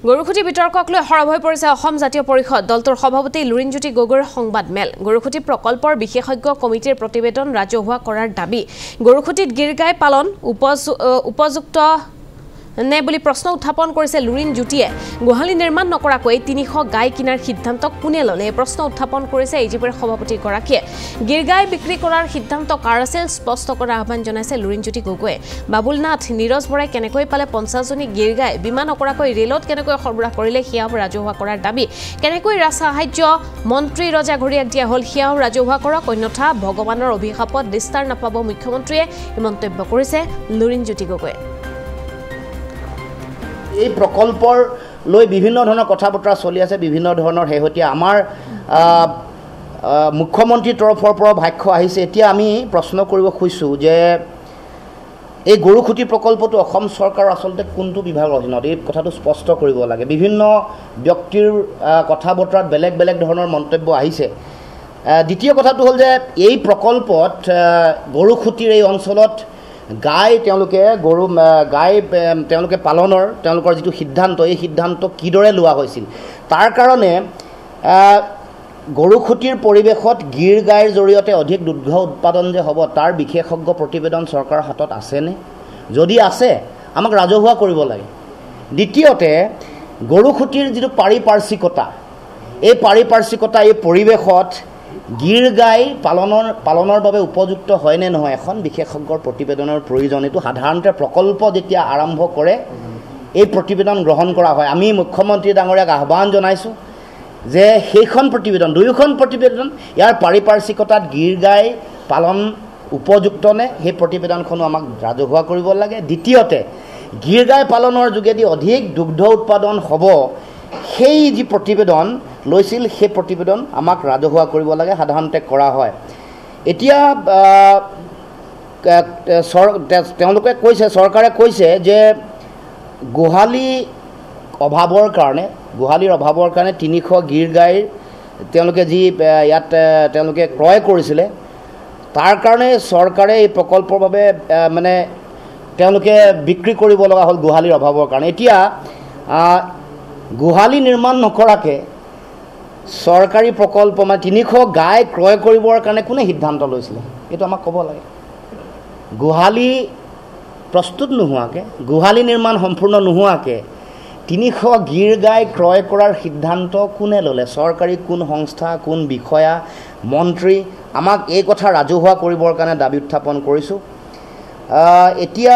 গৰুখুটি বিতৰ্কক লৈ সৰব হৈ পৰিছে অসম জাতীয় পৰিষদ দলটোৰ সভাপতি লুৰিণজ্যোতি গগৈৰ সংবাদ মেল গৰুখুটি প্ৰকল্পৰ বিশেষজ্ঞ কমিটিৰ প্ৰতিবেদন ৰাজহুৱা কৰাৰ দাবী গৰুখুটিত গিৰগাই পালন উপযুক্ত নে বুলি প্ৰশ্ন উত্থাপন কৰিছে লুৰিণজ্যোতিয়ে গোহালি নিৰ্মাণ নকৰাকৈ ৩০০ গাই কিনাৰ সিদ্ধান্ত কোনে ললে এই প্ৰশ্ন উত্থাপন কৰিছে এজিপিৰ সভাপতি গৰাকীয়ে গিৰগাই বিক্ৰী কৰাৰ সিদ্ধান্ত কাৰ আছিল স্পষ্ট কৰাৰ আহ্বান জনাইছে লুৰিণজ্যোতি গগৈয়ে বাবুল নাথ নীৰজ বৰাই কেনেকৈ পালে ৫০ জনী গিৰগাই বিমান নকৰাকৈ ৰেলত কেনেকৈ সৰবৰাহ কৰিলে সেয়াও ৰাজহুৱা কৰাৰ দাবী কেনেকৈ সাহায্য মন্ত্ৰী ৰজা ঘৰিয়াক দিয়া হ'ল সেয়াও ৰাজহুৱা কৰক অন্যথা ভগৱানৰ অভিশাপত বিস্তাৰ নাপাব মুখ্যমন্ত্ৰীয়ে মন্তব্য কৰিছে লুৰিণজ্যোতি গগৈয়ে এই প্ৰকল্পৰ লৈ বিভিন্ন ধৰণৰ কথা বতৰা চলি আছে বিভিন্ন ধৰণৰ হেহতীয়া আমাৰ মুখ্যমন্ত্ৰীৰ তৰফৰ পৰা ভাষ্য আহিছে এতিয়া আমি প্ৰশ্ন কৰিব খুজিছোঁ যে এই গৰুখুটি প্ৰকল্পটো অসম চৰকাৰৰ আচলতে কোনটো বিভাগৰ অধীনত এই কথাটো স্পষ্ট কৰিব লাগে বিভিন্ন ব্যক্তিৰ কথা বতৰাত বেলেগ বেলেগ ধৰণৰ মন্তব্য আহিছে দ্বিতীয় কথাটো হ'ল যে এই প্ৰকল্পত গৰুখুটিৰ এই অঞ্চলত গাই তেওঁলোকে পালনৰ তেওঁলোকৰ যিটো সিদ্ধান্ত এই সিদ্ধান্ত কিদৰে লোৱা হৈছিল তাৰ কাৰণে গৰুখুটিৰ পৰিৱেশত গিৰ গাইৰ জৰিয়তে অধিক দুগ্ধ উৎপাদন যে হ'ব তাৰ বিশেষজ্ঞ প্ৰতিবেদন চৰকাৰৰ হাতত আছেনে যদি আছে আমাক ৰাজহুৱা কৰিব লাগে দ্বিতীয়তে গৰুখুটিৰ যিটো পাৰিপাৰ্শ্বিকতা এই পৰিৱেশত গিৰ গাই পালনৰ বাবে উপযুক্ত হয়নে নহয় এখন বিশেষজ্ঞৰ প্ৰতিবেদনৰ প্ৰয়োজন এইটো সাধাৰণতে প্ৰকল্প যেতিয়া আৰম্ভ কৰে এই প্ৰতিবেদন গ্ৰহণ কৰা হয় আমি মুখ্যমন্ত্ৰী ডাঙৰীয়াক আহ্বান জনাইছোঁ যে সেইখন প্ৰতিবেদন দুয়োখন প্ৰতিবেদন ইয়াৰ পাৰিপাৰ্শ্বিকতাত গিৰ গাই পালন উপযুক্ত নে সেই প্ৰতিবেদনখনো আমাক ৰাজহুৱা কৰিব লাগে দ্বিতীয়তে গিৰ গাই পালনৰ যোগেদি অধিক দুগ্ধ উৎপাদন হ'ব সেই যি প্ৰতিবেদন লৈছিল সেই প্ৰতিবেদন আমাক ৰাজহুৱা কৰিব লাগে সাধাৰণতে কৰা হয় এতিয়া তেওঁলোকে কৈছে চৰকাৰে কৈছে যে গোহালিৰ অভাৱৰ কাৰণে ৩০০ গিৰ গাইৰ তেওঁলোকে যি ইয়াত তেওঁলোকে ক্ৰয় কৰিছিলে তাৰ কাৰণে চৰকাৰে এই প্ৰকল্পৰ বাবে মানে তেওঁলোকে বিক্ৰী কৰিব লগা হ'ল গোহালিৰ অভাৱৰ কাৰণে এতিয়া গোহালি নিৰ্মাণ নকৰাকৈ চৰকাৰী প্ৰকল্প মানে ৩০০ গাই ক্ৰয় কৰিবৰ কাৰণে কোনে সিদ্ধান্ত লৈছিলে এইটো আমাক ক'ব লাগে গোহালি প্ৰস্তুত নোহোৱাকৈ গোহালি নিৰ্মাণ সম্পূৰ্ণ নোহোৱাকৈ ৩০০ গিৰ গাই ক্ৰয় কৰাৰ সিদ্ধান্ত কোনে ল'লে চৰকাৰী কোন সংস্থা কোন বিষয়া মন্ত্ৰী আমাক এই কথা ৰাজহুৱা কৰিবৰ কাৰণে দাবী উত্থাপন কৰিছোঁ এতিয়া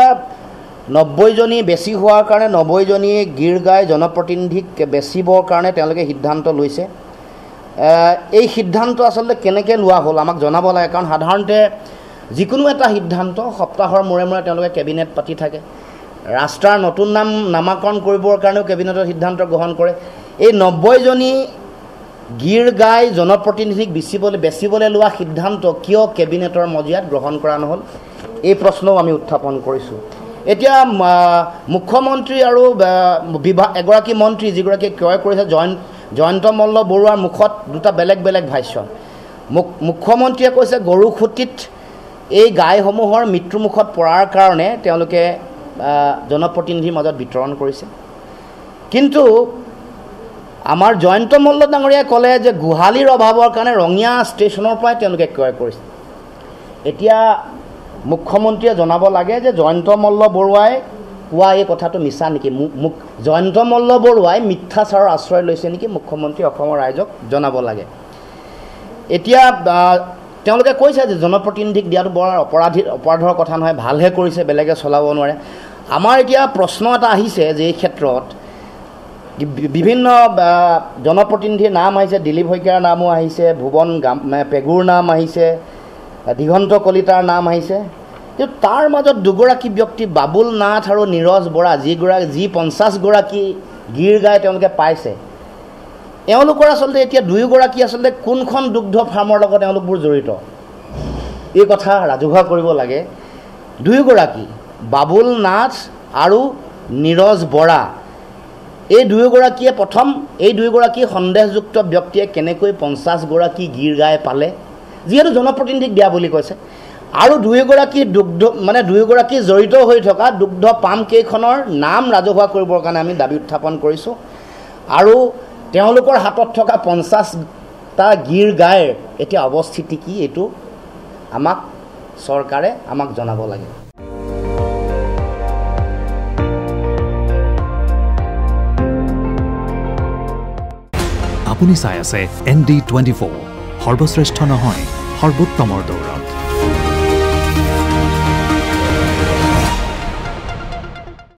৯০ জনী বেছি হোৱাৰ কাৰণে ৯০ জনী গিৰ গাই জনপ্ৰতিনিধিক বেচিবৰ কাৰণে তেওঁলোকে সিদ্ধান্ত লৈছে এই সিদ্ধান্ত আচলতে কেনেকৈ লোৱা হ'ল আমাক জনাব লাগে কাৰণ সাধাৰণতে যিকোনো এটা সিদ্ধান্ত সপ্তাহৰ মূৰে মূৰে তেওঁলোকে কেবিনেট পাতি থাকে ৰাষ্ট্ৰৰ নতুন নামাকৰণ কৰিবৰ কাৰণেও কেবিনেটৰ সিদ্ধান্ত গ্ৰহণ কৰে এই ৯০ জনী গিৰ গাই জনপ্ৰতিনিধিক বেচিবলৈ লোৱা সিদ্ধান্ত কিয় কেবিনেটৰ মজিয়াত গ্ৰহণ কৰা নহ'ল এই প্ৰশ্নও আমি উত্থাপন কৰিছোঁ এতিয়া মুখ্যমন্ত্ৰী আৰু এগৰাকী মন্ত্ৰী যিগৰাকীয়ে ক্ৰয় কৰিছে জয়ন্ত মল্ল বৰুৱাৰ মুখত দুটা বেলেগ বেলেগ ভাষ্য মুখ্যমন্ত্ৰীয়ে কৈছে গৰুখুটিত এই গাইসমূহৰ মৃত্যুমুখত পৰাৰ কাৰণে তেওঁলোকে জনপ্ৰতিনিধিৰ মাজত বিতৰণ কৰিছে কিন্তু আমাৰ জয়ন্ত মল্ল ডাঙৰীয়াই ক'লে যে গোহালিৰ অভাৱৰ কাৰণে ৰঙিয়া ষ্টেচনৰ পৰাই তেওঁলোকে ক্ৰয় কৰিছে এতিয়া মুখ্যমন্ত্ৰীয়ে জনাব লাগে যে জয়ন্ত মল্ল বৰুৱাই কোৱা এই কথাটো মিছা নেকি জয়ন্ত মল্ল বৰুৱাই মিথ্যাচাৰৰ আশ্ৰয় লৈছে নেকি মুখ্যমন্ত্ৰী অসমৰ ৰাইজক জনাব লাগে এতিয়া তেওঁলোকে কৈছে যে জনপ্ৰতিনিধিক দিয়াটো বৰ অপৰাধৰ কথা নহয় ভালহে কৰিছে বেলেগে চলাব নোৱাৰে আমাৰ এতিয়া প্ৰশ্ন এটা আহিছে যে এই ক্ষেত্ৰত বিভিন্ন জনপ্ৰতিনিধিৰ নাম আহিছে দিলীপ শইকীয়াৰ নামো আহিছে ভুৱন পেগুৰ নাম আহিছে দিগন্ত কলিতাৰ নাম আহিছে কিন্তু তাৰ মাজত দুগৰাকী ব্যক্তি বাবুল নাথ আৰু নীৰজ বৰা যি ৫০ গৰাকী গিৰ গাই তেওঁলোকে পাইছে এওঁলোকৰ আচলতে এতিয়া দুয়োগৰাকী আচলতে কোনখন দুগ্ধ ফাৰ্মৰ লগত এওঁলোকবোৰ জড়িত এই কথা ৰাজহুৱা কৰিব লাগে দুয়োগৰাকী বাবুল নাথ আৰু নীৰজ বৰা এই দুয়োগৰাকী সন্দেহযুক্ত ব্যক্তিয়ে কেনেকৈ ৫০ গৰাকী গিৰ গাই পালে যিহেতু জনপ্ৰতিনিধিক দিয়া বুলি কৈছে আৰু দুয়োগৰাকী জড়িত হৈ থকা দুগ্ধ পাম কেইখনৰ নাম ৰাজহুৱা কৰিবৰ কাৰণে আমি দাবী উত্থাপন কৰিছোঁ আৰু তেওঁলোকৰ হাতত থকা 50টা গীৰ গাইৰ এতিয়া অৱস্থিতি কি এইটো আমাক চৰকাৰে আমাক জনাব লাগে। আপুনি চাই আছে ND24 সৰ্বশ্ৰেষ্ঠ নহয় সৰ্বোত্তমৰ দৌৰত।